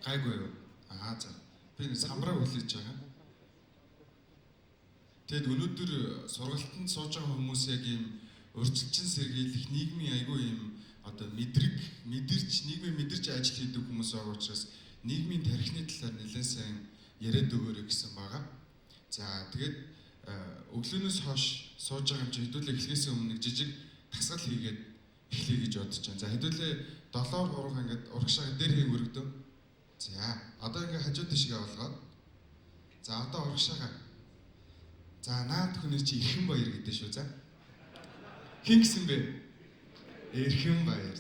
Гайгүй юу? За. Би нэг самбараа хүлээж байгаа. Тэгэд өнөөдөр сургалтанд сууж байгаа хүмүүс яг ийм урьдчилан сэргийлэх нийгмийн айгүй ийм одоо нийгмийн мэдэрч ажил хийдэг хүмүүс байгаа учраас нийгмийн тархины талаар нэлээд сайн яриад өгөөрэй гэсэн байгаа. За тэгээд өглөөнөөс хойш сууж байгаа юм чи хэдүүлээ эхлэхээс өмнө нэг жижиг тасгал хийгээд эхлэе гэж бодож байна. За хэдүүлээ 7-3 ингээд урагшаа дээр хийх өргөдөө. За одоо ингээд хажууд тишгээ болгоод. За одоо урагшаага. За наад хүний чи Эрхэн Баяр гэдэг шүү. За. Хин гэсэн бэ? Эрхэн Баяр.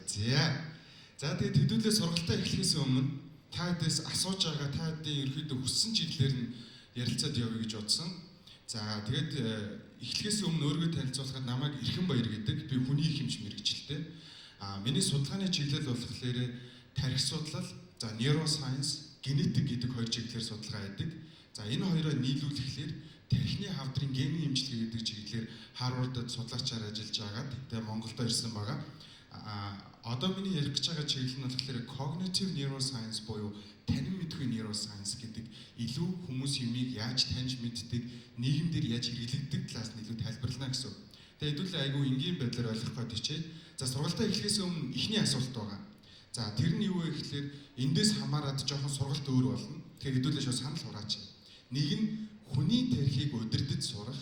За тэгээд хэдүүлээ сургалтаа эхлэхээс өмнө та дэс асууж байгаа та дэдийн ерөөдөө хүссэн чиглэлээр нь ярилцаад явъя гэж бодсон. За тэгээд эхлэхээс өмнө өөрийгөө танилцуулахад намайг Эрхэн Баяр гэдэг. Би хүний их хэмж мэрэгчлээ. Миний судалгааны чиглэл болохоор тархи судлал, за neuroscience, генетик гэдэг хоёр чиглэлээр судалгаа хийдэг. За энэ хоёроо нийлүүлэхлээр тархины хавдрын генийн эмчилгээ гэдэг чиглэлээр Харвардад судлаачаар ажиллаж байгаад тэгээ Монголдо ирсэн байгаа. Одоо миний ярих гэж байгаа чиглэл нь болохоор cognitive neuroscience буюу танин мэдхүйн neuroscience гэдэг илүү хүмүүс юмыг яаж таньж мэддэг, нийгэмдэр яаж хэрэглэгддэг талаас нь илүү тайлбарлана гэсэн. Тэгээ хэдүүлээ айгүй энгийн байдлаар ойлгох гээд хичээе. За сургалтаа эхлэхээс өмнө эхний асуулт байгаа. За тэр нь юу вэ гэхээр эндээс хамаарат жоохон сургалт өөр болно. Тэгэхээр хэдүүлээ шууд санал хураач. Нэг нь хүний тархийг удирдах сурах,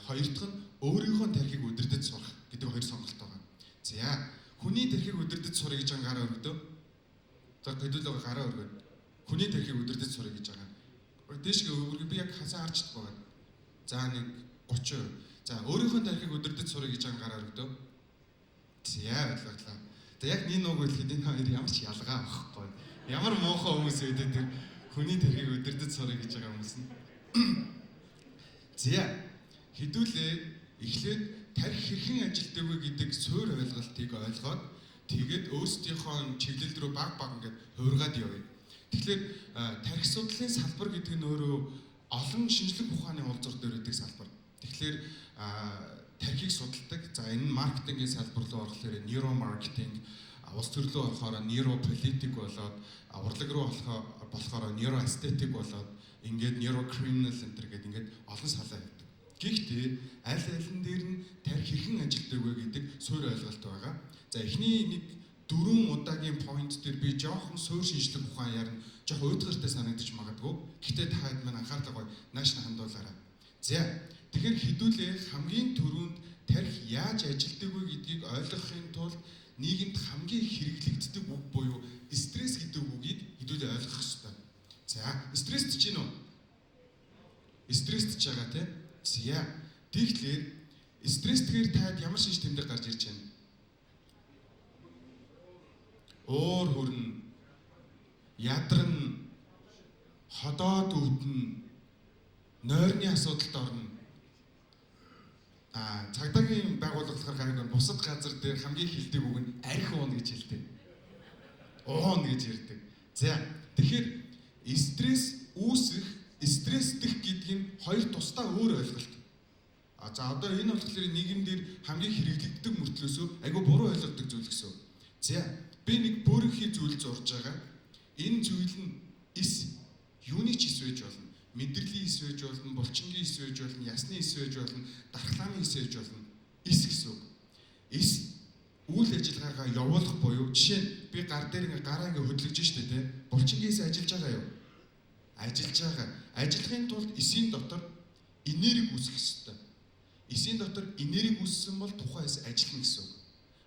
хоёр дахь нь өөрийнхөө тархийг удирдах сурах гэдэг хоёр сонголт байгаа. За хүний тархийг удирдах сурах гэж байгаа гараа өргөдөө. За хэдүүлээ гараа өргөд. Хүний тархийг удирдах сурах гэж байгаа. Дээшгээ өргөв би яг хасаа харж байгаа. За нэг 30%. За өөрийнхөө тархийг удирдах сурах гэж байгаа гараа өргөдөө. За ойлголоо. За яг нэг нууг хэлэхэд энэ хоёр ямар ч ялгаа байхгүй. Ямар муухай хүмүүс өдөө тэр хүний тархийг удирдах сурах гэж байгаа хүмүүс нь. За хэдүүлээ эхлээд тархи хэрхэн ажилтдаг вэ гэдэг суурь ойлголтыг ойлгоод тэгээд өөрсдийнхөө чиглэл рүү баг ингээд хувиргаад явъя. Тэгэхээр тархи судлалын салбар гэдэг нь өөрөө олон шинжлэх ухааны улзуур дээр үүдэг салбар. Тэгэхээр тархийг судалдаг. За энэ нь маркетингийн салбар руу орохлоор нейромаркетинг, улс төр рүү орохоор нейрополитик болоод, урлаг руу болохоор нейроэстетик болоод, ингээд нейрокриминал центр гэдэг ингээд олон салаа байдаг. Гэхдээ аль дээр нь тархи хэрхэн ажилтдаг вэ гэдэг суурь ойлголт байгаа. За эхний нэг 4 удаагийн point дээр би жоохон суурь шинжлэх ухаан ярина. Жоохон уйдгартай санагдаж магадгүй. Гэхдээ та хэд маань анхаарлаа гоё нааш нь хандуулаарай. За тэгэхээр хэдүүлээ хамгийн түрүүнд тархи яаж ажилтдаг вэ гэдгийг ойлгохын тулд нийгэмд хамгийн хэрэглэгддэг үг буюу стресс гэдэг үгийг хэдүүлээ ойлгох хэрэгтэй. За стрессд чинь үү? Стрессд ч байгаа тийм. За тэгэхээр стрессдгээр таад ямар шинж тэмдэг гарч ирж байна? Уур хүрнэ, ядарна, ходоод өвдөн, нойрны асуудалд орно. Цагдаагийн байгууллага болохоор гайгүй бусад газар дээр хамгийн хилдэг үг нь арх уун гэж хэлдэг. Уун гэж ярьдаг. За тэгэхээр стресс үүсэх, стресстэх гэдэг нь хоёр тусдаа өөр ойлголт. За одоо энэ болохоор нийгэмдэр хамгийн хэрэглэгддэг мөртлөөсөө айгүй буруу ойлгодог зүйл гэсэн. За би нэг бөөрийнхий зүйл зурж байгаа. Энэ зүйл нь юуны ч ис байж болно. Мэдрэлийн ис байж болно, булчингийн ис байж болно, ясны ис байж болно, дархлааны ис байж болно. Ис гэсэн үг. Ис үйл ажиллагаагаа явуулах буюу жишээ нь би гар дээр гараа хөдлөж штэ тий. Булчингийн ис ажиллаж байгаа юу? Ажиллаж байгаа. Ажиллахын тулд эсийн дотор энерги үүсэх ёстой. Эсийн дотор энерги үүссэн бол тухайн эс ажиллана гэсэн үг.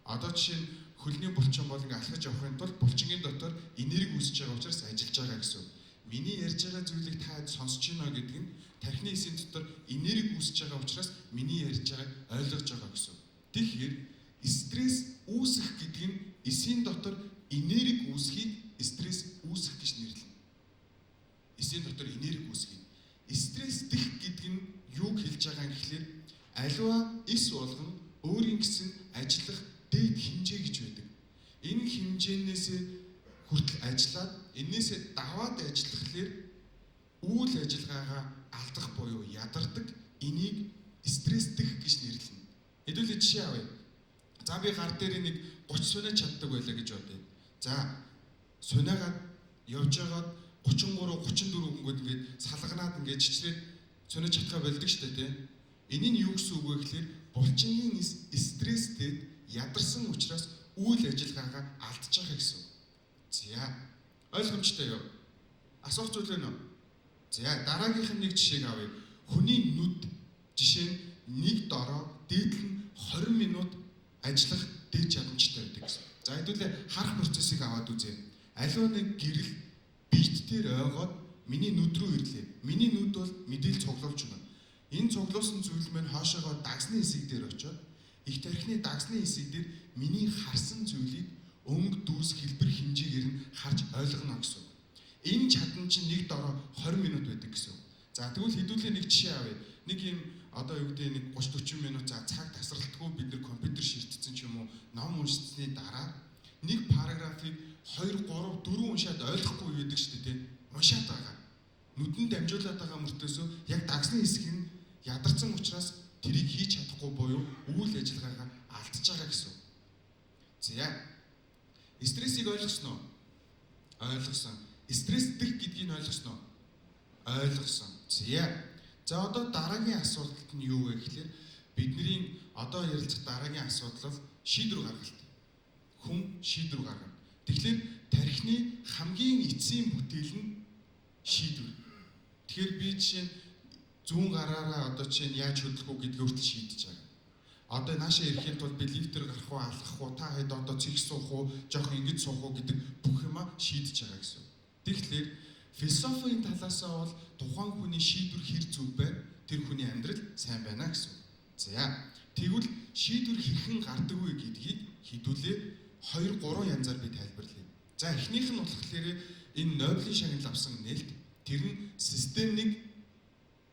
Одоо жишээ нь хөлний булчин бол алхаж явахын тулд булчингийн дотор энерги үүсэж байгаа учраас ажиллаж байгаа гэсэн үг. Миний ярьж байгаа зүйлийг та сонсож байна гэдэг нь тархины эсийн дотор энерги үүсэж байгаа учраас миний ярьж байгааг ойлгож байгаа гэсэн үг. Тэгэхээр стресс үүсэх гэдэг нь эсийн дотор энерги үүсхийг стресс үүсэх гэж нэрлэнэ. Эсийн дотор энерги үүсхийг. Стресстэх гэдэг нь юуг хэлж байгаа юм гэхлээр аливаа эс болгон өөрийн гэсэн ажиллах дээд хэмжээ гэж байдаг. Энэ хэмжээнээс хүртэл ажиллаад энээсээ даваад ажиллахлаар үйл ажиллагаагаа алдах буюу ядардаг энийг стресстэх гэж нэрлэнэ. Хэдүүлээ жишээ авъя. За би гар дээр нэг 30 сунаа чаддаг байлаа гэж бодъё. За сунаагаад явж байгаад 33 34 хөнгөд ингээд салганаад ингээд чичрээд цонож чадхаа болдог шүү дээ тий. Энэ нь юу гэсэн үг вэ гэхээр булчингийн стресстэй ядарсан учраас үйл ажиллагаагаа алдаж байгаа гэсэн үг. За ойлгомжтой юу? Асуух зүйл байна уу? За дараагийнх нь нэг жишээг авъя. Хүний нүд жишээ нь нэг дороо дээдл нь 20 минут ажиллах дээд чадамжтай байдаг гэсэн. За хэдүүлээ харах процессыг аваад үзье. Аливаа нэг гэрэл бит дээр ойгоод миний нүд рүү ирлээ. Миний нүд бол мэдээлэл цуглуулж байна. Энэ цуглуулсан зүйл маань хоошоогоо дагсны хэсэг дээр очиод их тархины дагсны хэсэг дээр миний харсан зүйлийг өнгө дүүс хэлбэр хэмжээгээр нь харж ойлгоно гэсэн. Энэ чадамж чинь нэг дороо 20 минут байдаг гэсэн. За тэгвэл хэдүүлээ нэг жишээ авъя. Нэг юм одоо юу гэдэг нэг 30-40 минут цаг тасралтгүй бид нар компьютер ширтсэн ч юм уу ном уншсны дараа нэг параграфыг 2 3 4 уншаад ойлгохгүй байдаг шүү дээ. Уншаад байгаа. Нүдэнд дамжуулаад байгаа мөртөөсөө яг дагсны хэсэг нь ядарсан учраас тэрийг хийж чадахгүй буюу үйл ажиллагаагаа алдаж байгаа гэсэн. За стрессийг ойлгосноо? Ойлгосон. Стресстэх гэдгийг ойлгосноо? Ойлгосон. За одоо дараагийн асуудал нь юу вэ гэхээр бидний одоо ярилцах дараагийн асуудал бол шийдвэр гаргалт. Хүн шийдвэр гаргана. Тэгэхээр тархины хамгийн эцсийн бүтээл нь шийдвэр. Тэгэхээр би жишээ нь зүүн гараараа одоо чинь яаж хөдлөх үү гэдгийг хүртэл шийдэж байгаа. Одоо наашаа ирэхэд бол би лифтээр гарах уу, алхах уу, та хэд одоо цэг суух уу, жоох ингэж суух уу гэдэг бүх юма шийдэж байгаа гэсэн. Тэгэхээр философийн талаасаа бол тухайн хүний шийдвэр хэр зөв бай, тэр хүний амьдрал сайн байна гэсэн. За тэгвэл шийдвэр хэрхэн гардаг вэ гэдгийг хэдүүлээ 2 3 янзаар би тайлбарлая. За эхнийх нь болохоор энэ Нобелийн шагнал авсан нээлт тэр нь систем 1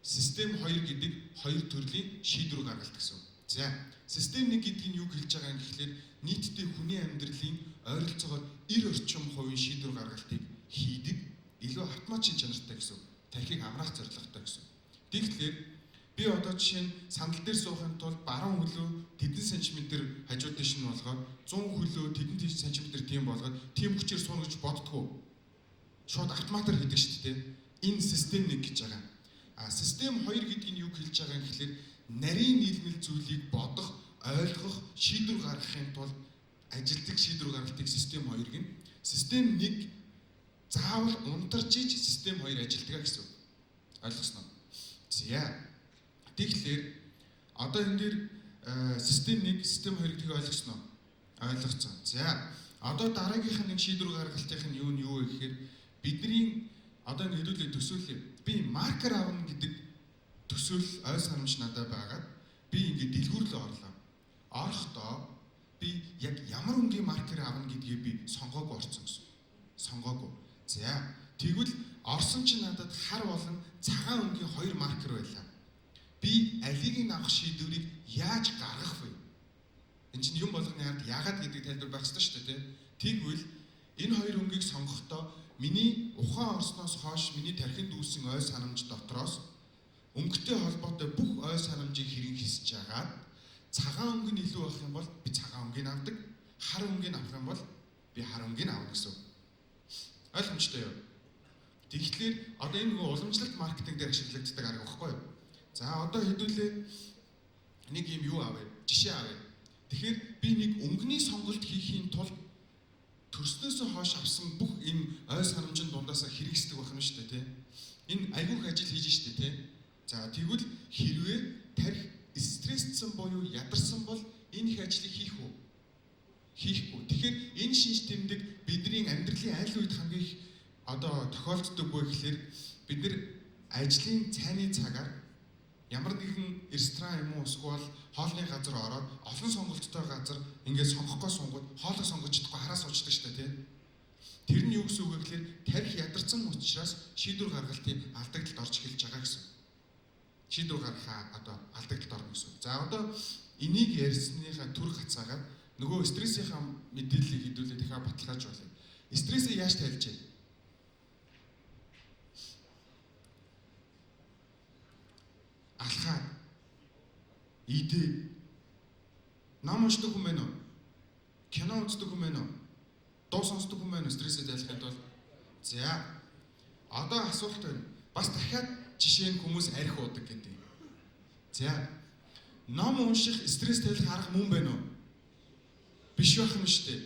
систем 2 гэдэг хоёр төрлийн шийдвэр гаргалт гэсэн. За систем 1 гэдэг нь юу хэлж байгаа юм гэхлээр нийтдээ хүний амьдралын ойролцоогоор 90% хувийн шийдвэр гаргалтыг хийдэг илүү автоматжин чанартай гэсэн. Тархийг амраах зорилготой гэсэн. Тэгэхээр би одоо жишээ нь сандал дээр суухын тулд баруун хөлөө тэдэн сантиметр хажуу дэш нь болгоод 100 хөлөө тэдэн сантиметр тийм болгоод тийм хүчээр сууна гэж боддгоо. Шууд автоматар хийдэг шүү дээ. Энэ систем 1 гэж байгаа. Систем 2 гэдэг нь юу хэлж байгаа юм гэхэлэр нарийн нийлмэл зүйлийг бодох, ойлгох, шийдвэр гаргахын тулд ажилтг шийдвэр гаргалтыг систем 2 гин. Систем 1 заавал унтарч иж систем 2 ажилтгаа гэсэн. Ойлгосноо? За. Тэгэхээр одоо энэ дээр систем 1, систем 2 гэдгийг ойлгосноо? Ойлгоцсон. За. Одоо дараагийнх нь нэг шийдвэр гаргалтын нь юу вэ гэхээр бидний одоо ингэ хэдүүлээ төсөөлье. Би маркер авна гэдэг төсөөл ой санамж надад байгаад би ингэ дэлгүүр рүү орлоо. Орохдоо би яг ямар өнгийн маркер авна гэдгийг би сонгоогүй орсон гэсэн. Сонгоогүй. За тэгвэл орсон чинь надад хар болон цагаан өнгийн 2 маркер байлаа. Би алийг нь авах шийдвэрийг яаж гаргах вэ? Энд чинь юм болгоны ард яагаад гэдэг тайлбар байх ёстой шүү дээ. Тэгвэл энэ 2 өнгийг сонгохдоо миний ухаан орсноос хойш миний тархинд үүссэн ой санамж дотроос өнгөтэй холбоотой бүх ой санамжийг хэрэг хийсэж агаад цагаан өнгө нь илүү байх юм бол би цагаан өнгийг авдаг, хар өнгийг авах юм бол би хар өнгийг авна гэсэн. Ойлгомжтой юу? Тэгэхээр одоо энэ нөгөө уламжлалт маркетинг дээр ашиглагддаг арга багхгүй юу? За одоо хэдүүлээ нэг юм юу авъя? Жишээ авъя. Тэгэхээр би нэг өнгөний сонголт хийхийн тулд төрснөөсөө хойш авсан бүх энэ ой санамжийн дундаасаа хэрэгсдэг байх юм шүү дээ, тий. Энэ айгүйх ажил хийж штэ, тий. За тэгвэл хэрвээ тарих стрессцэн буюу ядарсан бол энэ их ажлыг хийх үү? Хийхгүй. Тэгэхээр энэ шинж тэмдэг бидний амьдралын аль үед хамгийн их одоо тохиолддог вэ гэхээр бид нар ажлын цайны цагаар ямар нэгэн ресторан юм уу эсвэл хоолны газар ороод олон сонголттой газар ингээд сонгохгүй сунгууд хоолоо сонгож чадахгүй хараа суучдаг шүү дээ, тий. Тэр нь юу гэсэн үг вэ гэхээр тарих ядарсан учраас шийдвэр гаргалтын алдагдлалд орж эхэлж байгаа гэсэн. Шийдвэр гаргахаа одоо алдагдлалд орно гэсэн. За одоо энийг ярьсныхаа түр хацаагаад нөгөө стрессийнхаа мэдээллийг хэдүүлээ дахиад баталгааж болно. Стрессээ яаж тайлж вэ? Алхаад идэ ном уншдаг хүн байна уу? Кино үздэг хүн байна уу? Дуу сонсдог хүн байна уу? Стрессээ тайлахын тулд. За одоо асуулт байна. Бас дахиад жишээ нь хүмүүс арх уудаг гэдэг. За ном унших стресс тавих арга мөн байна уу? Биш байх юм шүү дээ.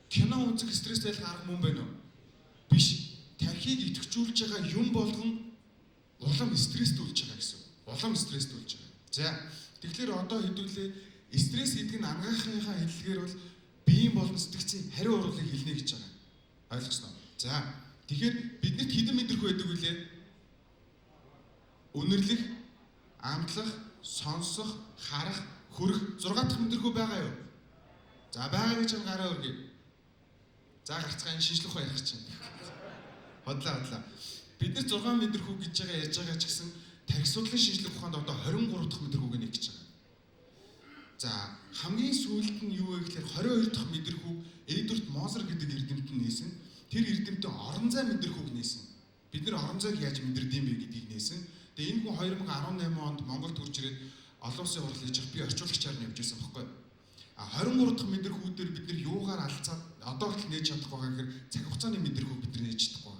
Кино үзэх стресс тавих арга мөн байна уу? Биш. Тархийг идэвхжүүлж байгаа юм болгон улам стресстүүлж байгаа гэсэн. Улам стресстүүлж байгаа. За тэгэхээр одоо хэдүүлээ стресс гэдэг нь ангаахынхаа хэллэгээр бол биеийн болон сэтгцийн хариу урвалыг хэлнэ гэж байгаа. Ойлгосноо? За тэгэхээр биднэрт хэдэн мэдрэх байдаг вүлээ? Үнэрлэх, амтлах, сонсох, харах, хүрэх 6 дахь мэдрэхүй байгаа юу? За байгаа гэж гараа өргөе. За гарцгаан шинжлэх ухаан ярих чинь. Хотлаа. Бид нар 6 мэдрэхүй гэж байгаа ярьж байгаа ч гэсэн тархи судлалын шинжлэх ухаанд одоо 23 дахь мэдрэхүйг нэг гэж байгаа. За хамгийн сүүлд нь юу вэ гэхээр 22 дахь мэдрэхүй Эдвард Мозер гэдэг эрдэмтэн нээсэн. Тэр эрдэмтэн орон зай мэдрэхүйг нээсэн. Бид нар орон зайг яаж мэдэрдэм бэ гэдгийг нээсэн. Тэгээ энэ хүн 2018 онд Монголд хурж ирээд олон улсын хурлыг хийж би орчуулагчаар нь явж байсан байхгүй. 23 дахь мэдрэхүүдээр бид нар юугаар алцаад одоо л нээж чадах байгаа гэхээр цаг хугацааны мэдрэхүйг бид нар нээж чадахгүй.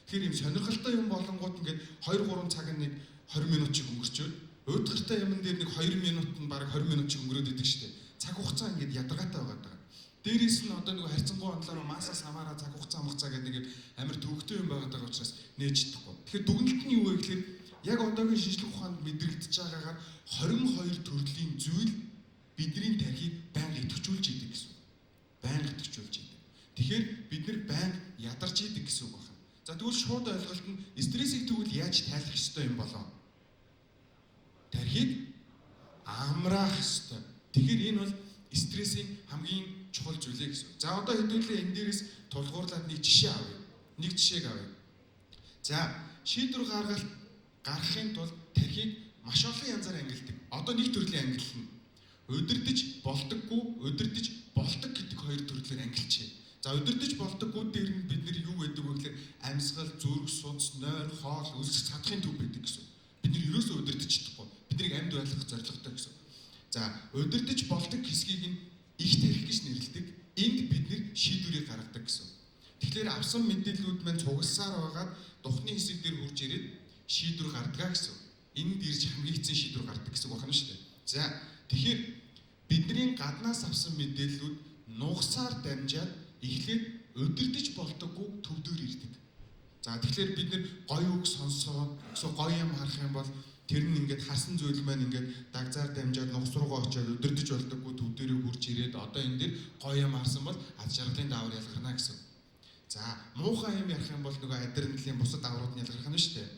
Тэгэхээр юм сонирхолтой юм болонгууд ингээд 2-3 цаг нэг 20 минут чиг өнгөрчөөд уйдгартай юм дээр нэг 2 минут нь бараг 20 минут чиг өнгөрөөд идэг штеп. Цаг хугацаа ингээд ядаргаатай байгаа. Дээрээс нь одоо нэг хайрцангуй онлоор масаа самаараа цаг хугацаа амгацаа гэдэг нэг амар төвөгтэй юм байгаа учраас нээж чадахгүй. Тэгэхээр дүгнэлт нь юу вэ гэхээр яг одоогийн шинжлэх ухаанд мэдрэгдэж байгаагаар 22 төрлийн зүйл бидний тархийг байнга идэвхжүүлж идэг гэсэн. Байнга идэвхжүүлж идэг. Тэгэхээр бид нар байнга ядарч идэг гэсэн үг байна. За тэгвэл шууд ойлголт нь стрессийг тэгвэл яаж тайлах ёстой юм болоо? Тархийг амраах ёстой. Тэгэхээр энэ бол стрессийн хамгийн чухал зүйлээ гэсэн. За одоо хэдүүлээ энэ дээрээс тулгуурлаад нэг жишээ авъя. Нэг жишээг авъя. За шийдвэр гаргахын тулд тархийг маш олон янзаар ангилдаг. Одоо нэг төрлийн ангиллал нь удирдах болдоггүй, удирдах болдог гэдэг хоёр төрлөөр ангилчихъя. За удирдах болдоггүй дээр нь бид нар юу гэдэг вэ гэхээр амьсгал, зүрх, судас, нойр, хоол, үлсэх чадхын төв байдаг гэсэн. Бид нар ерөөсөө удирдах чадахгүй. Биднийг амьд байлгах зорилготой гэсэн. За удирдах болдог хэсгийг нь их тархи гэж нэрлэдэг. Энд бид нэр шийдвэрийг гаргадаг гэсэн. Тэгэхээр авсан мэдээллүүд маань цугласаар байгаад духны хэсэг дээр хурж ирээд шийдвэр гаргадаг гэсэн. Энд ирж хамгийн эцсийн шийдвэр гаргадаг гэсэн үг байна шүү дээ. За тэгэхээр бидний гаднаас авсан мэдээллүүд нугасаар дамжаад эхлээд удирдах болдоггүй төв дээр ирдэг. За тэгэхээр бид нэр гоё үг сонсоод эсвэл гоё юм харах юм бол тэр нь ингээд харсан зүйл маань ингээд дагзаар дамжаад нугас руугаа очиод удирдах болдоггүй төв дээр хурж ирээд одоо энэ дээр гоё юм харсан бол аз жаргалын даавар ялгарна гэсэн. За муухай юм ярих юм бол нөгөө адреналин бусад даврууд нь ялгарх нь шүү дээ.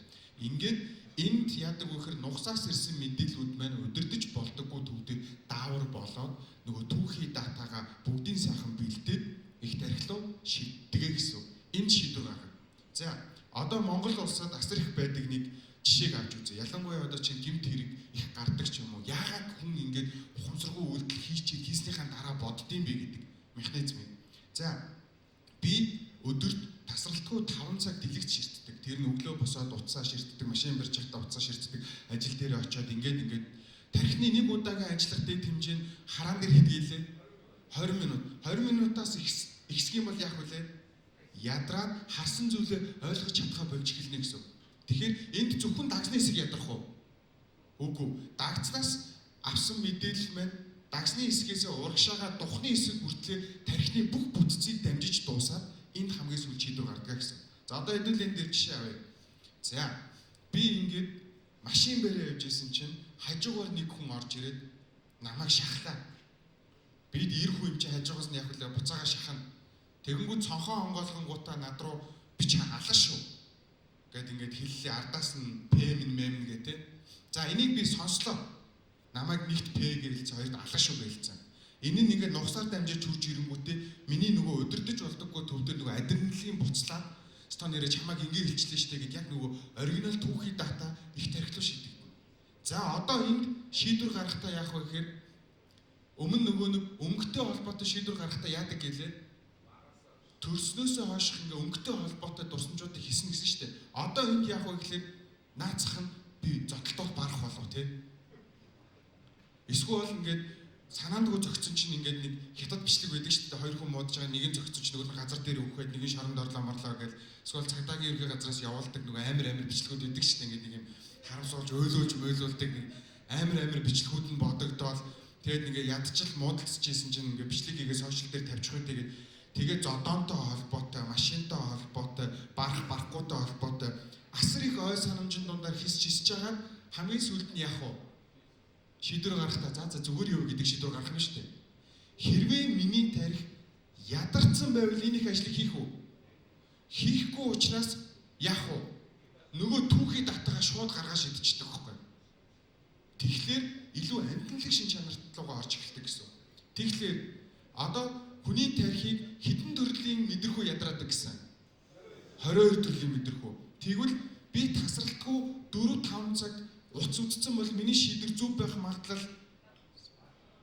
Ингээд энд яадаг вэ гэхээр нугасаас ирсэн мэдээллүүд маань удирдах болдоггүй төв дээр даавар болоод нөгөө түүхий датагаа бүгдийн сайхан бэлдээд их тархилуу шийддэг гэсэн. Энэ шийдвэр гаргана. За одоо Монгол улсад асар их байдаг нэг жишээг авч үзье. Ялангуяа одоо чинь гэмт хэрэг их гардаг ч юм уу. Яагаад хүн ингээд ухамсаргүй үйлдэл хийснийхаа дараа боддсон бэ гэдэг механизм юм. За би өдөрт тасралтгүй 5 цаг дэлгэж ширтдэг. Тэр нь өглөө босоод уцаа ширтдэг, машин барьж байхдаа уцаа ширтдэг, ажил дээр очиод ингээд тархины нэг удаагийн ажиллах дэд хэмжээ нь хараан дээр хэдгээлээ 20 минут. 20 минутаас ихсэх юм бол яах вүлээ? Ядраад харсан зүйлээ ойлгож чадхаа болж эхэлнэ гэсэн. Тэгэхээр энд зөвхөн дагсны хэсэг ядрах уу? Үгүй. Дагцнаас авсан мэдээлэл маань дагсны хэсгээс урагшаага духны хэсэг хүртлээр тархины бүх бүтцийг дамжиж дуусаад энд хамгийн сүүл шийдвэр гаргадаг гэсэн. За одоо хэдүүл энэ дээр жишээ авъя. За би ингээд машин бариа явж исэн чинь хажуугаар нэг хүн орж ирээд намайг шахлаа. Бид ир хүн юм чи хажуугаас нь яг л буцаага шахна. Тэгэнгүүт цонхоо онгойлгонгуудаа над руу би чи алаа шүү. Гэт ингээд хэллээ ардаас нь мэн гэдэг. За энийг би сонслоо. Намайг нэгт гэлж хоёрт алаа шүү гэлцэн. Энэ нь ингээд нугасаар дамжиж хурж ирэнгүүтээ миний нөгөө удирдах болдоггүй төвдөр нөгөө адреналин буцлаад стон нэрэ чамайг ингээд хэлчлээ штэ гэд яг нөгөө оригинал түүхий дата их тархилуу шийдэг. За одоо энд шийдвэр гаргахтаа яах вэ гэхээр өмнө нөгөө нэг өнгөтэй холбоотой шийдвэр гаргахтаа яадаг гэлээ төрснөөсөө хойших ингээ өнгөтэй холбоотой дурсамжуудыг хийсэн гэсэн штэ. Одоо энд яах вэ гэхээр наацах нь би зодтолтол барах болов тий. Эсвэл ингээд санаандгүй зөгцсөн чинь ингээд нэг хятад бичлэг байдаг шүү дээ. Хоёр хүн муудаж байгаа нэг нь зөгцсөн чинь нөгөө газар дээр өгөхөд нэг нь шоронд орлоо морлоо гэж эсвэл цагдаагийн ерхий газраас явуулдаг нөгөө амар бичлэгүүд байдаг шүү дээ. Ингээд нэг юм харамсуулж өөлөөж мөөлүүлдэг нэг амар бичлэгүүд нь бодогдоод тэгээд ингээд ядчил муудалцчихсэн чинь ингээд бичлэгийг сошиал дээр тавьчих үедээ тэгээд зодоонтой холбоотой, машинтай холбоотой, барахгүйтэй холбоотой асар их ой санамжийн дундаар хисэж байгаа хамгийн сүүлд нь яах вэ? Шийдвэр гаргахтаа за зүгээр юу гэдэг шийдвэр гаргах юм шүү дээ. Хэрвээ миний тарих ядарсан байвал энэ их ажлыг хийх үү? Хийхгүй учраас яах вэ? Нөгөө түүхий татгаа шууд гаргаа шидчихдэг байхгүй. Тэгэхээр илүү амтналаг шин чанарт руугаа орж эхэлдэг гэсэн. Тэгэхээр одоо хүний тарихыг хэдэн төрлийн мэдрэхүү ядраадаг гэсэн. 22 төрлийн мэдрэхүү. Тэгвэл би тасралтгүй 4-5 цаг уц үтцсэн бол миний шийдвэр зөв байх магадлал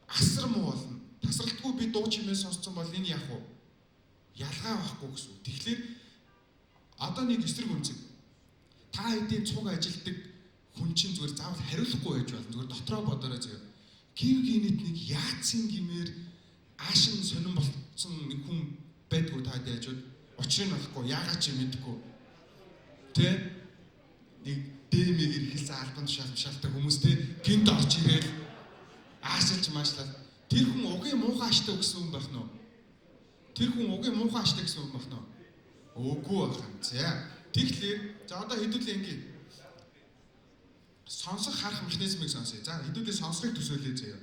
асар муу болно. Тасралтгүй би дуу чимээ сонссон бол энэ яах вэ? Ялгаа байхгүй гэсэн. Тэгэхээр одоо нэг эсрэг үнцэг. Та хэдийн цуг ажилтдаг хүн чинь зүгээр заавал хариулахгүй байж болно. Зүгээр дотроо бодорой заяа. Гин гинэт нэг яатсын гимээр аашин сонирн болцсон нэг хүн байдгүй та дайжууд учрыг нь олохгүй яагаад ч мэдгүй. Тэ нэг дэмэгээр ихэлсэн албанд шалтай хүмүүстэй гинт орж ирээд аашилж maaшлаад тэр хүн угийн муухай аштай гэсэн юм байна уу? Тэр хүн угийн муухай аштай гэсэн юм байна уу? Үгүй байна. За тэгэхээр за одоо хэдүүлээ ингээ сонсох харах механизмыг сонсъё. За хэдүүлээ сонсохыг төсөөлье заяа.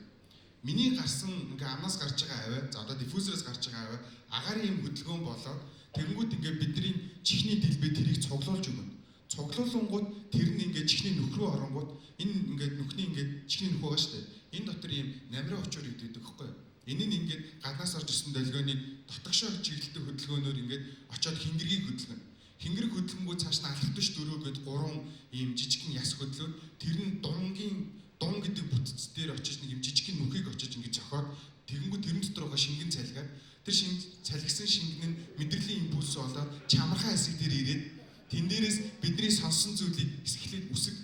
Миний гарсан ингээ амнаас гарч байгаа аваа, за одоо диффузероос гарч байгаа аваа агаарын юм хөдөлгөөн болоод тэгэнгүүт ингээ бидний чихний дэлбээ тэрийг цуглуулж өгнө. Цуглуулангууд тэр нь ингээ чихний нөх рүү оронгууд энэ ингээ нүхний ингээ чихний нөх байгаа шүү дээ. Энэ дотор ийм намрын очоор игддэг хөхгүй. Энэ нь ингээ гаднаас орж ирсэн долгионыг дотгошоо чиглэлтэй хөдөлгөөнөөр ингээ очоод хингэргийг хөдөлгөнө. Хингэрэг хөдөлгөнгөө цааш нь алхтаж дөрөв гээд 3 ийм жижигхэн яс хөдлөөр тэр нь дун гэдэг бүтц дээр очиж нэг юм жижигхэн нүхийг очиж ингээ зохиод тэгэнгүүт тэрэн дотор байгаа шингэн цалгаад тэр цалгисан шингэн нь мэдрэлийн импульс болоод чамархан хэсэг дээр ирээд тэн дээрээс бидний сонссон зүйлийг эсгэлээд үсэг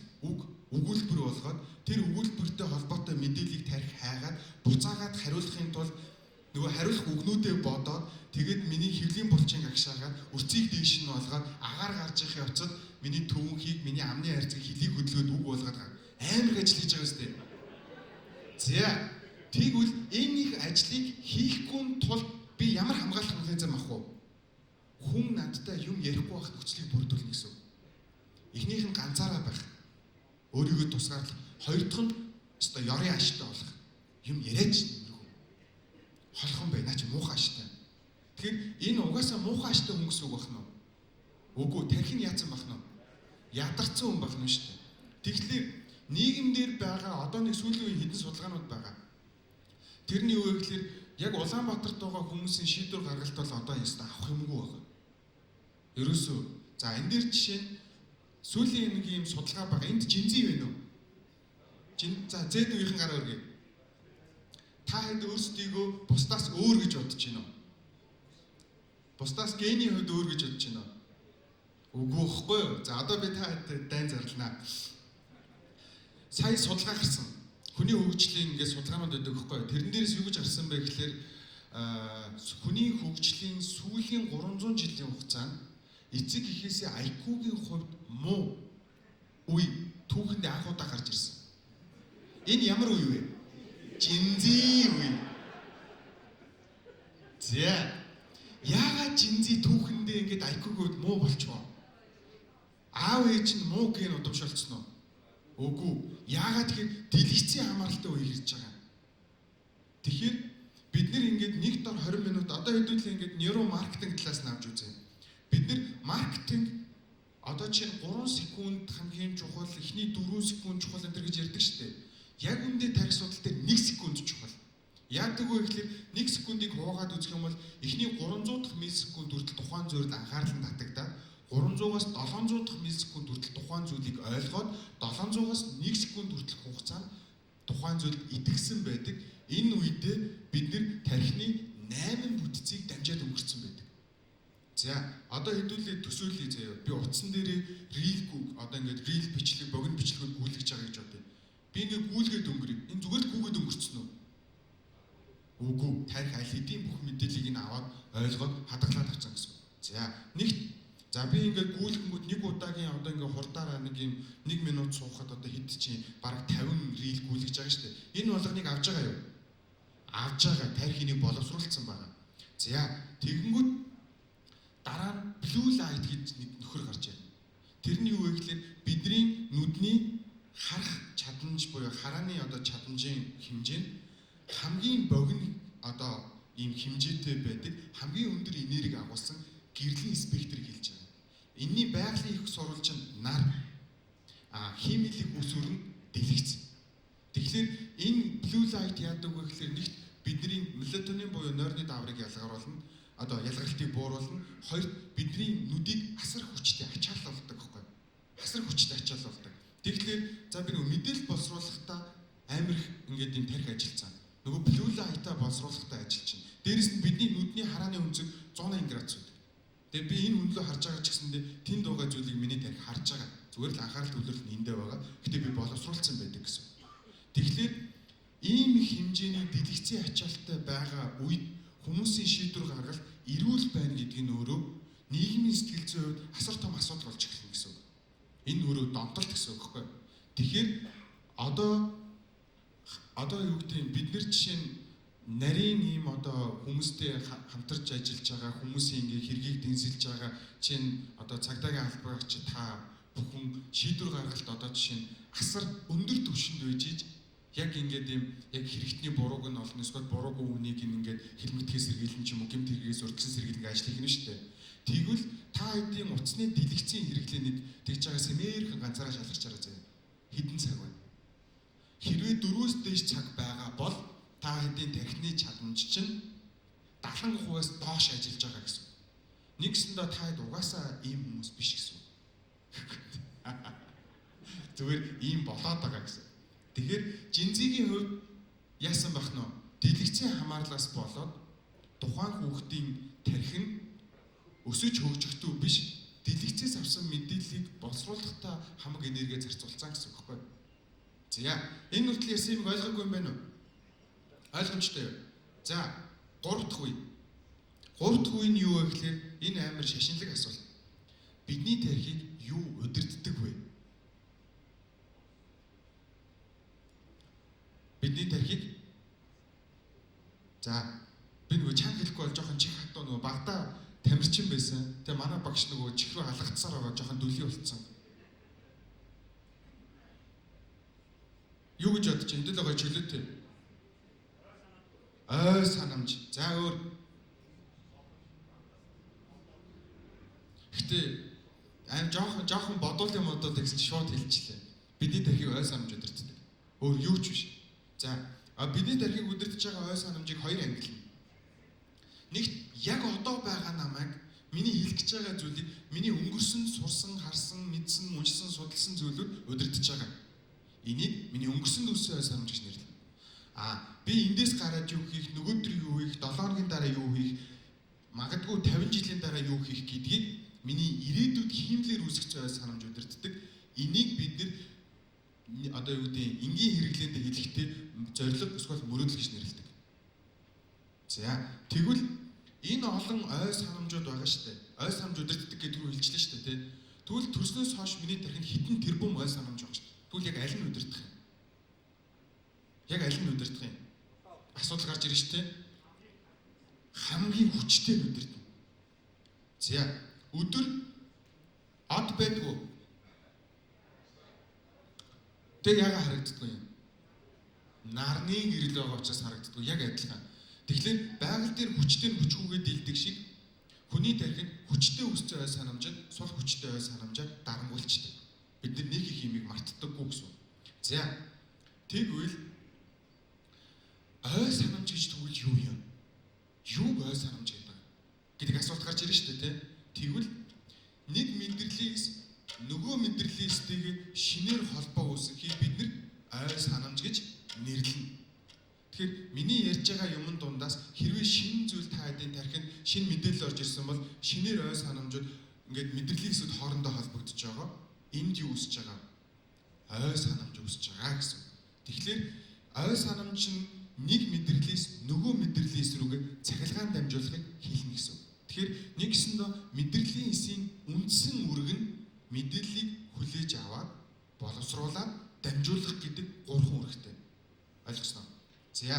өгүүлбэр болгоод тэр өгүүлбэртэй холбоотой мэдээллийг тарих хайгаад буцаагаад хариулахын тулд нөгөө хариулах үгнүүдээ бодоод тэгээд миний хэвлийн булчинг агшаагаад өрцгийг дээш нь болгоод агаар гарч ихе оцод миний төвөнхийг миний амны хайрцаг хөлийг хөдөлгөөд үг болгоод амар ажил хийж байгаа үстэй. За тэгвэл энэ их ажлыг хийхгүй тулд би ямар хамгаалах механизм авах вэ? Хүн надтай юм ярихгүй байх нөхцөлийг бүрдүүлнэ гэсэн. Эхнийх нь ганцаараа байх. Өөрийгөө тусгаарлах. Хоёр дахь нь өстой ёрын аштай болох. Юм яриач нэмэрхүү. Холхон байна ч муухай аштай. Тэгэхээр энэ угаасаа муухай аштай хүн гэсэн үг байна уу? Үгүй, тарих нь яатсан байна уу? Ядарсан хүн байна шүү дээ. Тэгэхээр нийгэмдэр байгаа одоо нэг сүүлийн үеийн хэдэн судалгаанууд байгаа. Тэрний юу вэ гэхээр яг Улаанбаатарт байгаа хүмүүсийн шийдвэр гаргалт бол одоо яста авах юмгүй байна. Ерөөсөө за энэ дээр жишээ нь сүүлийн нэг юм судалгаа байгаа. Энд жинзий байна уу? За зэд үеийнхэн гараа өргөе. Та хэд өөрсдийгөө бусдаас өөр гэж бодож байна уу? Бусдаас гений хувьд өөр гэж бодож байна уу? Үгүй байхгүй юу? За одоо би та хэд дайн зарлнаа. Сая судалгаа гарсан. Хүний хөгжлийн ингээд судалгаанууд өгдөг байхгүй юу? Тэрэн дээрээс юу гэж гарсан бэ гэхээр хүний хөгжлийн сүүлийн 300 жилийн хугацаанд эцэг эхээсээ IQ-гийн хувьд муу үе түүхэндээ анх удаа гарч ирсэн. Энэ ямар үе вэ? Жинзи үе. За яагаад жинзи түүхэндээ ингээд IQ-гийн хувьд муу болчихвоо? Аав ээж нь муу ген удамшилсан уу? Үгүй. Яагаад тэгэхээр дэлгэцийн хамааралтай үе ирж байгаа. Тэгэхээр бид нэр ингээд нэг дор 20 минут одоо хэдүүлээ ингээд нейромаркетинг талаас нь авч үзье. Бид нэр маркетинг одоо чинь 3 секунд хамгийн чухал, эхний 4 секунд чухал энэ гэж ярьдаг шүү дээ. Яг үндэ тарих судал дээр 1 секунд чухал. Яадаг вэ гэхээр 1 секундыг хуугаад үзэх юм бол эхний 300 дахь миллисекунд хүртэл тухайн зүйлд анхаарал нь татагдаад 300-аас 700 дахь миллисекунд хүртэл тухайн зүйлийг ойлгоод 700-аас 1 секунд хүртэлх хугацаанд тухайн зүйлд итгэсэн байдаг. Энэ үедээ бид нэр тархины 8 бүтцийг дамжаад өнгөрцөн байдаг. За одоо хэдүүлээ төсөөлье заяа. Би утсан дээрээ одоо ингээд рил бичлэг, богино бичлэгүүд гүйлгэж байгаа гэж бодъё. Би ингээд гүйлгээд өнгөрөе. Энэ зүгээр л гүгээд өнгөрцөн үү? тарих аль хэдийн бүх мэдээллийг нь аваад ойлгоод хадгалаад авсан гэсэн. За нэгт за би ингээд гүйлхэнгүүд нэг удаагийн одоо ингээд хурдаараа нэг юм 1 минут суухад одоо хэд чинь бараг 50 рил гүйлгэж байгаа шүү дээ. Энэ болгоныг авж байгаа юу? Авж байгаа. Тарих энийг боловсруулсан байгаа. За тэгэнгүүт дараа нь blue light гэж нэг нөхөр гарч ирнэ. Тэрний юу вэ гэхээр бидний нүдний харах чадамж буюу харааны одоо чадамжийн хэмжээ нь хамгийн богино одоо ийм хэмжээтэй байдаг хамгийн өндөр энерги агуулсан гэрлийн спектр хэлж байгаа. Энийний байгалийн их сурвалж нь нар химилийн үсвэр нь дэлгэцэн. Тэгэхээр энэ blue light яадаг вэ гэхээр нэгт бидний мелатонин буюу нойрны даврыг ялгаруулна, одоо ялгалтыг бууруулна. Хоёрт бидний нүдийг асар хүчтэй ачааллуулдаг байхгүй. Асар хүчтэй ачааллуулдаг. Тэгэхээр за би нөгөө мэдээлэл боловсруулахдаа амар их ингээд энэ тарих ажиллацсан. Нөгөө blue light-а боловсруулахдаа ажиллаж байна. Дээрээс нь бидний нүдний харааны өнцөг 180 градус байдаг. Тэгээ би энэ үнэлгээ харж байгаа ч гэсэндээ тэнд байгаа зүйлийг миний тарих харж байгаа. Зүгээр л анхаарал төвлөрөл нь эндээ байгаа. Гэтэ би боловсруулсан байдаг гэсэн. Тэгэхээр ийм их хэмжээний дэлгэцийн ачаалттай байгаа үед хүмүүсийн шийдвэр гаргал эрүүл байна гэдг нь өөрөө нийгмийн сэтгэл зүйн хувьд асар том асуудал болж эхэлнэ гэсэн үг. Энэ өөрөө донтолт гэсэн үг байхгүй. Тэгэхээр одоо юу гэдэг юм бид нар жишээ нь нарийн ийм одоо хүмүүстэй хамтарч ажиллаж байгаа хүмүүсийн ингээ хэргийг дэнсэлж байгаа чинь одоо цагдаагийн албарч чи та бүхэн шийдвэр гаргалт одоо жишээ нь асар өндөр түвшинд байж иж яг ингээд ийм яг хэрэгтний бурууг нь олно эсвэл буруугүй үнийг ингээд хэлмэтгээс сэргийлэн ч юм уу гэмт хэрэгээс урдсан сэргийл ингээд ажил хийх нь шүү дээ. Тэгвэл та хэдийн утасны дэлгэцийн хэрэглээнийг тэгж байгаа сэмээрхэн ганцаараа шалгарч байгаа заяа. Хэдэн цаг байна? Хэрвээ 4-өөс дээш цаг байгаа бол та хэдийн тархины чадамж чинь 70%-аас доош ажиллаж байгаа гэсэн. Нэгсэндээ та хэд угаасаа ийм хүмүүс биш гэсэн. Зүгээр ийм болоод байгаа гэсэн. Тэгэхээр жинзигийн хувьд яасан бах нь дэлгэцийн хамаарлаас болоод тухайн хүүхдийн тархи нь өсөж хөгжихдөө биш дэлгэцээс авсан мэдээллийг боловсруулахдаа хамаг энерги зарцуулсан гэсэн үг байхгүй. За энэ хүртэл ярьсан юм ойлгоогүй юм байна уу? Ойлгомжтой юу? За 3 дахь үе. 3 дахь үе нь юу вэ гэхээр энэ амар шашинлаг асуулт. Бидний тархийг юу удирддаг вэ? Бидний тархийг за би нөгөө чанга хэлэхгүй бол жоохон чих хатуу нөгөө багада тамирчин байсан. Тэгээ манай багш нөгөө чих рүү халагдсаар байгаа жоохон дүлий болцсон. Юу гэж бодож энэ л байгаа чөлөөтэй. Ой санамж. За өөр. Гэтэ жоохон бодвол юм одоо тэгс шууд хэлчихлээ. Бидний тархийг ой санамж удирддаг. Өөр юу ч биш. За бидний тархийг удирдах байгаа ой санамжийг хоёр ангилна. Нэгт яг одоо байгаа намайг миний хэлэх гэж байгаа зүйлийг миний өнгөрсөн, сурсан, харсан, мэдсэн, уншсан, судалсан зүйлүүд удирдах байгаа. Энийг миний өнгөрсөн дүүсээ ой санамж гэж нэрлэв. Би эндээс гараад юу хийх, нөгөөдөр юу хийх, 7 хоногийн дараа юу хийх, магадгүй 50 жилийн дараа юу хийх гэдгийг миний ирээдүйд хиймлэр үүсгэж байгаа санамж удирддаг. Энийг бид нэр одоо юу гэдэг энгийн хэрэглээндээ хэлэхдээ зорилго эсвэл мөрөөдөл гэж нэрлэдэг. За тэгвэл энэ олон ой санамжууд байгаа шүү дээ. Ой санамж удирддаг гэдэг нь хэлжлээ шүү дээ, тий. Тэгвэл төрснөөс хойш миний тархинд хэдэн тэрбум ой санамж байгаа шүү дээ. Тэгвэл яг аль нь удирдах юм? Яг аль нь удирдах юм? Асуудал гарч ирж шүү дээ. Хамгийн хүчтэй нь удирдана. За өдөр од байдгүй. Тэг яга харагддаггүй юм. Нарны гэрэл байгаа учраас харагддаггүй яг адилхан. Тэгэхээр байгаль дээр хүчтэй нь хүчгүйгээ дийлдэг шиг хүний тархинд хүчтэй үстэй ой санамжид сул хүчтэй ой санамжаа дарангуйлчдаг. Бид нар нэг их юмыг мартдаггүй гэсэн. За тэгвэл ой санамж гэж тэгвэл юу юм? Юу ой санамж гэдэг асуулт гарч ирж штэ тий. Тэгвэл нэг мэдрэлийн нөгөө мэдрэлийн стэйгээ шинээр холбоо үүсгэхийг бид нэр ой санамж гэж нэрлэнэ. Тэгэхээр миний ярьж байгаа юмн дундаас хэрвээ шинэ зүйл та хэдийн тархинд шинэ мэдээлэл орж ирсэн бол шинээр ой санамжууд ингээд мэдрэлийн хэсүүд хоорондоо холбогдож байгаа. Энд юу үүсэж байгаа? Ой санамж үүсэж байгаа гэсэн. Тэгэхээр ой санамж нь нэг мэдрэлээс нөгөө мэдрэлээс рүүгээ цахилгаан дамжуулахыг хэлнэ гэсэн. Тэгэхээр нэг гэсэндээ мэдрэлийн эсийн үндсэн үүрэг нь мэдээллийг хүлээж аваад боловсруулаад дамжуулах гэдэг 3 үүрэгтэй. Ойлгосноо? За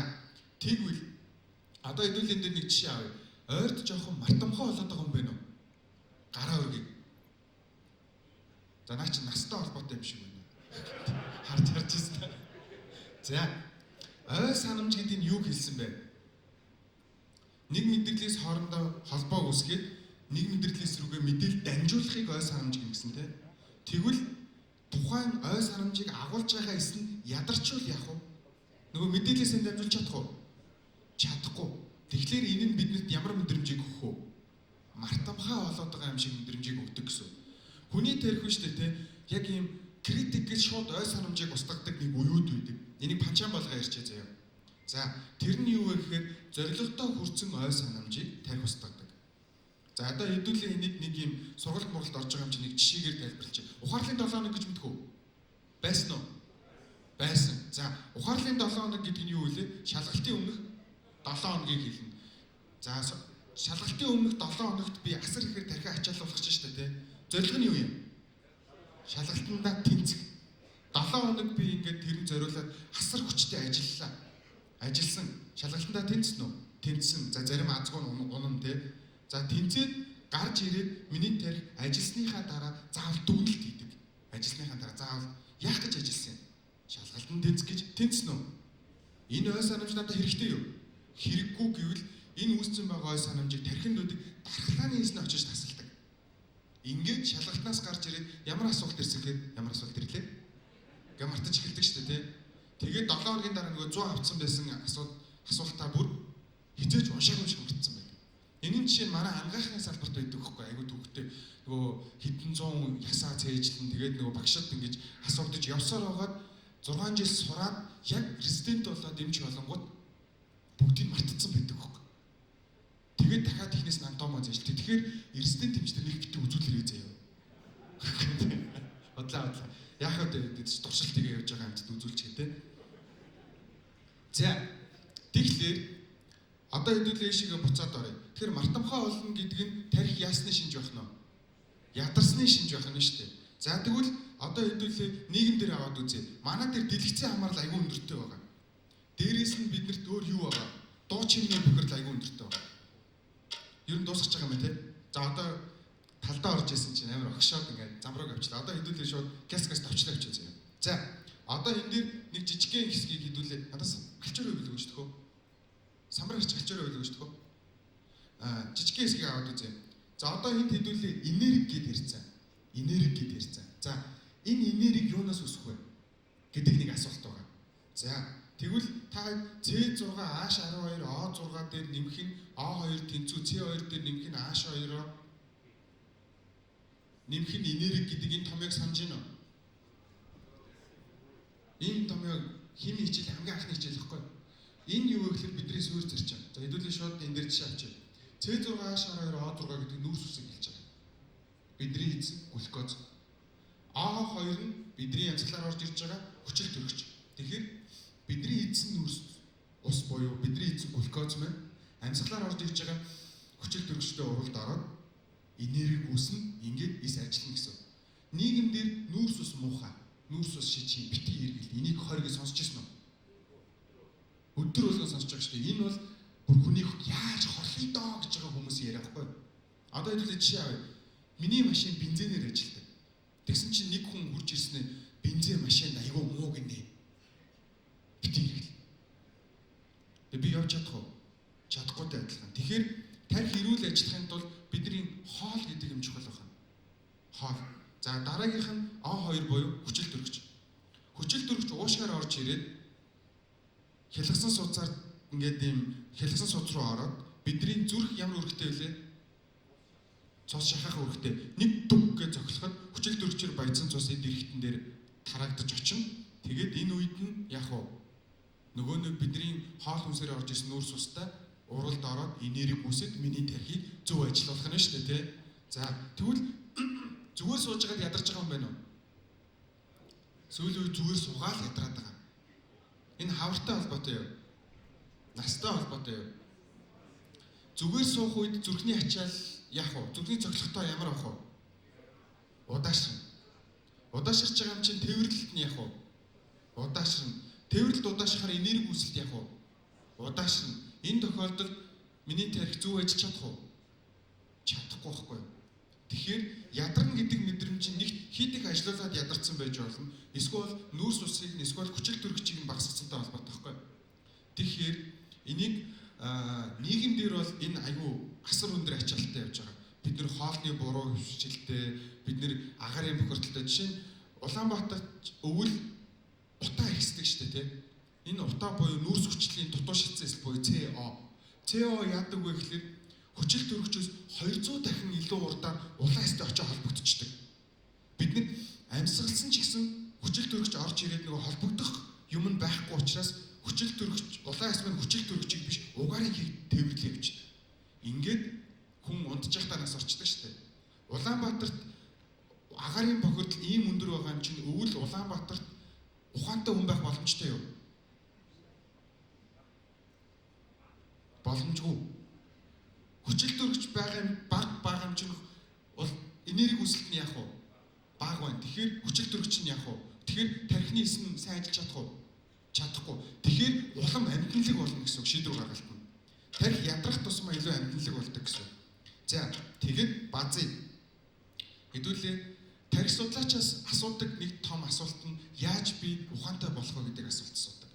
тэгвэл одоо хэдүүлэн дээр нэг жишээ авъя. Ойрд жоохон мартамхай болоод байгаа юм байна уу? Гараа өргөе. За наа чи настай холбоотой юм шиг байна. Харж ирсэн. За ой санамж гэдэг нь юу хэлсэн бэ? Нэг мэдрэлийн хоорондоо холбоог үүсгээд нэг мэдрэлийн рүүгээ мэдээлэл дамжуулахыг ой санамж гэсэн тэ. Тэгвэл тухайн ой санамжийг агуулж байгаа эс нь ядарчвал яах вэ? Нөгөө мэдээлэлээс нь дамжуулж чадах уу? Чадахгүй. Тэгэхээр энэ нь бидэнд ямар мэдрэмжийг өгөх вэ? Мартамхай болоод байгаа юм шиг мэдрэмжийг өгдөг гэсэн. Хүний тэрхүү шүү дээ, тэ. Яг ийм критик гэж шууд ой санамжийг устгадаг нэг уюуд үйдэг. Энийг панчаан болгоо ярьчаа заяа. За тэр нь юу вэ гэхээр зорилготой хүрсэн ой санамжийг тарих устгадаг. За одоо хэдүүлээ энийг нэг ийм сургалт муралд орж байгаа юм чинь нэг жишээгээр тайлбарлачих. Ухаарлын 7 хоног гэж мэдэх үү? Байсан уу? Байсан. За ухаарлын 7 хоног гэдэг нь юу вэ? Шалгалтын өмнөх 7 хоногийг хэлнэ. За шалгалтын өмнөх 7 хоногт би асар ихээр тархиа ачаалуулах чинь шүү дээ, тэ. Зорилго нь юу юм? Шалгалтандаа тэнцэх. 7 хоног би ингээд тэрэн зориулаад асар хүчтэй ажиллалаа. Ажилласан. Шалгалтандаа тэнцсэн үү? Тэнцсэн. За зарим азгүй унам тэ. За тэнцээд гарч ирээд миний тарих ажилласныхаа дараа заавал дүгнэлт хийдэг. Ажилласныхаа дараа заавал яах гэж ажилласан юм? Шалгалтанд тэнцэх гэж тэнцсэн үү? Энэ ой санамж надад хэрэгтэй юу? Хэрэггүй гэвэл энэ үүссэн байгаа ой санамжийг тархиндуудыг дархлааны эсэнд очиж тасалдаг. Ингээд шалгалтнаас гарч ирээд ямар асуулт ирсэн гэхээр ямар асуулт ирлээ? Гэ мартаж эхэлдэг шүү дээ, тэ. Тэгээд 7 хоногийн дараа нөгөө 100 авцсан байсан асуултаа бүр хизээж уншаагүй шиг мартсан байдаг. Энэ жишээ нь манай ангаахны салбарт байдаг хөхгүй айгуу төвхтэй нөгөө хэдэн зуун ясаа цээжлэн тэгээд нөгөө багшд ингэж асуугдаж явсаар байгаад 6 жил сураад яг резидент болоод дэмжих болонгууд бүгдийг мартцсан байдаг хөхгүй. Тэгээд дахиад ихнээс нь антомоо зээжтэй. Тэгэхээр резидент дэмждэг нэг битүү үзүүлэрээ заяа. Бодлоо. Яах вэ гэдэг туршилтыг явьж байгаа юмд үзүүлчих тэ. За тэгэхээр одоо хэдүүлээ шигээ буцаад оръё. Тэгэхээр мартамхай болно гэдэг нь тарих яасны шинж байх нь. Ядарсны шинж байх нь шүү дээ. За тэгвэл одоо хэдүүлээ нийгэм дээр аваад үзье. Манай дээр дэлгэцийн хамаарал аягүй өндөртэй байгаа. Дээрээс нь биднэрт өөр юу байгаа? Дуу чимний бохирдол аягүй өндөртэй байгаа. Ер нь дуусах гэж байгаа юм те. За одоо талдаа орж исэн чинь амар огшоод ингээд замбраг авчлаа. Одоо хэдүүлээ шууд газ тавчлаа авчихсан юм. За одоо энэ дээр нэг жижигхэн хэсгийг хэдүүлээ. Надаас галчаар өгөлөө гэж төхөө. Самбар гарч галчаар өгөлөө гэж төхөө. Жижигхэн хэсгийг аваад үзье. За одоо энд хэдүүлээ энерги гэд ярьцаа. Энерги гэд ярьцаа. За энэ энерги юунаас үүсэх вэ гэдэг нэг асуулт байгаа. За тэгвэл та C6 H12 O6 дээр нэмэх нь O2 тэнцүү C2 дээр нэмэх нь H2-оор нэмэх нь энерги гэдэг энэ томьёог санаж байна уу? Энэ томьёог химийн хичээл хамгийн анхны хичээл гэхгүй. Энэ юу вэ гэхээр бидний суурь зарчим. За хэдүүлээ шууд энэ дээр жишээ авчи. C6 H2 O6 гэдэг нүүрс үсэг хэлж байгаа. Бидний эзэн глюкоз. O2 нь бидний амьсгалаар орж ирж байгаа хүчил төрөгч. Тэгэхээр бидний эзэн нүүрс ус буюу бидний эзэн глюкоз маань амьсгалаар орж ирж байгаа хүчил төрөгчтэй уралд ороод энерги үүснэ, ингээд эс ажиллана гэсэн. Нийгэмдэр нүүрс ус муухай, нүүрс ус шижиг, битгий эргэл энийг хориг сонсч ирсэн үү? Өдөр болгон сонсч байгаа шүү дээ. Энэ бол бүр хүнийг яаж хорлоо доо гэж байгаа хүмүүс ярихгүй. Одоо хэдүүлээ жишээ авъя. Миний машин бензинээр ажилладаг. Тэгсэн чинь нэг хүн хурж ирснээр бензин машин айгүй муу гинэ. Битгий эргэл. Тэгээ би явж чадах уу? Чадахгүйтэй адилхан. Тэгэхээр тарих эрүүл ажиллахын тулд бидний хоол гэдэг юм чухал байна. Хоол. За дараагийнх нь O2 буюу хүчил төрөгч. Хүчил төрөгч уушгаар орж ирээд хялгасан судсаар ингээд ийм хялгасан судс руу ороод бидний зүрх ямар өргөтэй вэ? Цус шахах өргөтэй. Нэг дүг гэж зөглөхөд хүчил төрөгчөөр баяцсан цус эд эрхтэн дээр тараагдаж очино. Тэгээд энэ үед нь яах вэ? Нөгөө нэг бидний хоол хүнсээр орж ирсэн нүүрс устай уралд ороод энерги үүсэд миний тархийг зөв ажиллуулах нь шүү дээ, тэ. За тэгвэл зүгээр сууж байгаад ядарч байгаа юм байна уу? Сүүлийн үе зүгээр суугаад ядраад байгаа. Энэ хавартай холбоотой юу? Настай холбоотой юу? Зүгээр суух үед зүрхний ачаал яах вэ? Зүрхний цоглогтой ямар авах вэ? Удаашрна. Удаашрж байгаа юм чинь тээвэрлэлт нь яах вэ? Удаашрна. Тээвэрлэлт удаашрахаар энерги үүсэлт яах вэ? Удаашрна. Энэ тохиолдолд миний тарих зөв ажиллаж чадах уу? Чадахгүй байхгүй юу? Тэгэхээр ядарна гэдэг мэдрэмж нь нэгт хит их ажиллаулаад ядарсан байж болно. Эсвэл нүүрс усыг нь эсвэл хүчил төрөгчийг нь багасгацсантай холбоотой байхгүй юу? Тэгэхээр энийг нийгэм дээр бол энэ аюу асар өндөр ачаалттай явж байгаа. Бид нэр хоолны буруу хөвшилтэй, бид нэр агаарын бохирдолтой. Жишээ нь Улаанбаатарт өвөл утаа ихсдэг шүү дээ, тийм. Энэ утаа буюу нүүрс хүчлийн дутуу шатсан буюу ЦО. ЦО яадаг вэ гэхэлэр хүчил төрөгчөөс 200 дахин илүү урдаар улаан эстэй очиж холбогдчихдаг. Бид нэг амьсгалсан ч гэсэн хүчил төрөгч орж ирээд нөгөө холбогдох юм нь байхгүй учраас хүчил төрөгч улаан эс маань хүчил төрөгчийг биш угаарын хийг тээвэрлээ явчихдаг. Ингээд хүн унтж явахдаа нас орчдөг шүү дээ. Улаанбаатарт агаарын бохирдол ийм өндөр байгаа юм чинь өвөл Улаанбаатарт ухаантай хүн байх боломжтой юу? Боломжгүй. Хүчил төрөгч байгаа юм бага юм чинь энерги үүсэлт нь яах вэ? Бага байна. Тэгэхээр хүчил төрөгч нь яах вэ? Тэгэхээр тархины эс нь сайн ажиллаж чадах уу? Чадахгүй. Тэгэхээр улам амьтналэг болно гэсэн үг шийдвэр гаргалтна. Тарих ядрах тусмаа илүү амьтналэг болдог гэсэн. За, тэгэд базыг хэдүүлээ тарих судлаачаас асуудаг нэг том асуулт нь яаж би ухаантай болох вэ гэдэг асуулт асуудаг.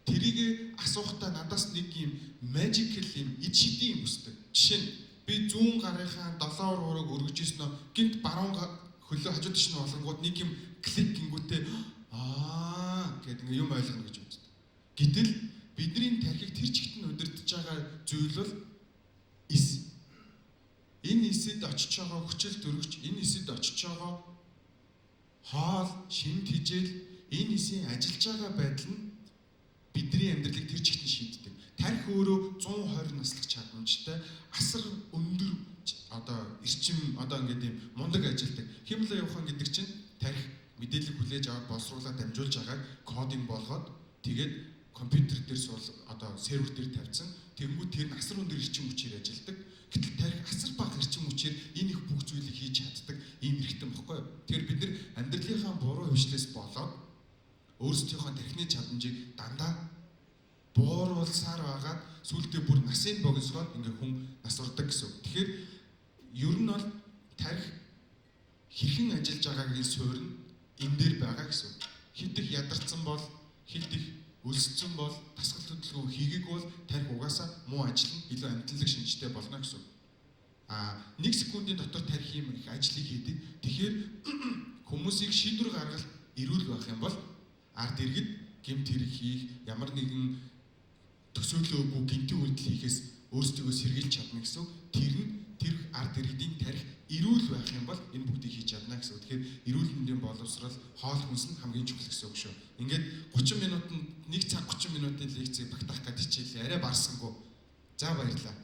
Тэрийг асуухтаа надаас нэг юм magical юм ид шидийн юм өсдөг. Жишээ нь би 100 гарынхаа 7 ураг өргөж ирсэн нь гинт баруун хөлөө хажууд тишнэ болгонгууд нэг юм клик гингүүтээ гэдэг юм ойлгоно гэж үздэг. Гэтэл бидний тархиг тэр чигт нь удирдах байгаа зүйл бол эс. Энэ эсэд очиж байгаа хүчил төрөгч, энэ эсэд очиж байгаа хоол, шимт хижээл, энэ эсийн ажиллаж байгаа байдал нь бидний амьдралыг тэр чигт нь шийддэг. Тархи өөрөө 120 наслах чадамжтай асар өндөр эрчим ингээд юм мундаг ажилдаг. Химлээ явах гэдэг чинь тархи мэдээлэл хүлээж аваад боловсруулаад дамжуулж байгааг кодинг болгоод тэгээд компьютер дээр сервер дээр тавьсан. Тэнгүүд тэр нь асар өндөр эрчим хүчээр ажилдаг. Гэтэл тархи асар бага эрчим хүчээр энэ их бүх зүйлийг хийж чаддаг ийм эрхтэн баггүй юу? Тэгэхээр бид нар амьдралынхаа буруу хөвшлээс болоод өөрсдийнхөө тархины чадамжийг дандаа бууруулсаар байгаад сүүлдээ бүр насын богиносгоод ингээ хүн нас урдаг гэсэн. Тэгэхээр ер нь бол тархи хэрхэн ажиллаж байгаагийн суурь нь энэ дээр байгаа гэсэн. Хит их ядарсан бол, хит их өлсцөн бол, тасгал хөдөлгөөн хийгээг бол тархи угаасаа муу ажиллана, илүү амьтналаг шинжтэй болно гэсэн. 1 секундын дотор тархи юм их ажлыг хийдэг. Тэгэхээр хүмүүсийг шийдвэр гаргалт эрүүл байх юм бол ард иргэд гэмт хэрэг хийх, ямар нэгэн төсөөлөөгүй гинтийн үйлдэл хийхээс өөрсдөө сэргийлж чадна гэсэн. Тэр ард иргэдийн тархи эрүүл байх юм бол энэ бүгдийг хийж чадна гэсэн. Тэгэхээр эрүүл мэндийн боловсрал, хоол хүнс нь хамгийн чухал гэсэн үг шүү. Ингээд 30 минутанд 1 цаг 30 минутын лекцийг багтаах гэдэг хичээл арай барсангүй. За баярлалаа.